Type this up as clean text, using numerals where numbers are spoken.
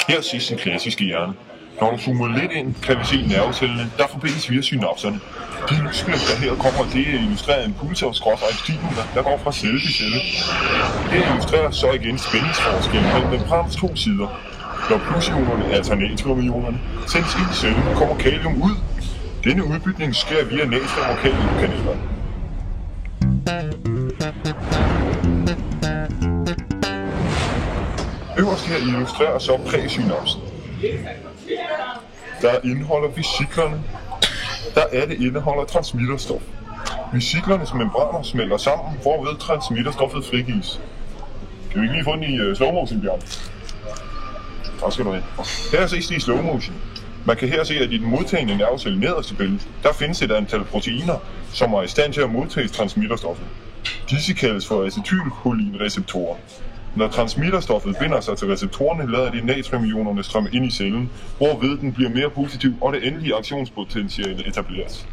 Her ses den klassiske hjerne. Når du zoomer lidt ind, kan vi se nervecellene, der forbindes via synapserne. De lysglimt, der her kommer, det illustrerer impulser og stimuler, der går fra celle til celle. Det illustrerer så igen spændingsforskellen mellem membranens to sider. Når plusionerne, altså natriumionerne, sendes ind i cellen, kommer kalium ud. Denne udbytning sker via natrium- og kaliumkanalerne. Øverst her illustrerer så præsynapsen. Der indeholder vesiklerne. Det indeholder transmitterstof. Vesiklernes membraner smelter sammen, hvorved transmitterstoffet frigives. Kan vi ikke lige få den i slow motion, Bjørn? Tak skal du have. Her ses det i slow motion. Man kan her se, at i den modtagende nervecelle nederste billede, der findes et antal proteiner, som er i stand til at modtage transmitterstoffet. Disse kaldes for acetylcholinreceptorer. Når transmitterstoffet binder sig til receptorerne, lader de natriumionerne strømme ind i cellen, hvorved den bliver mere positiv, og det endelige aktionspotentiale etableres.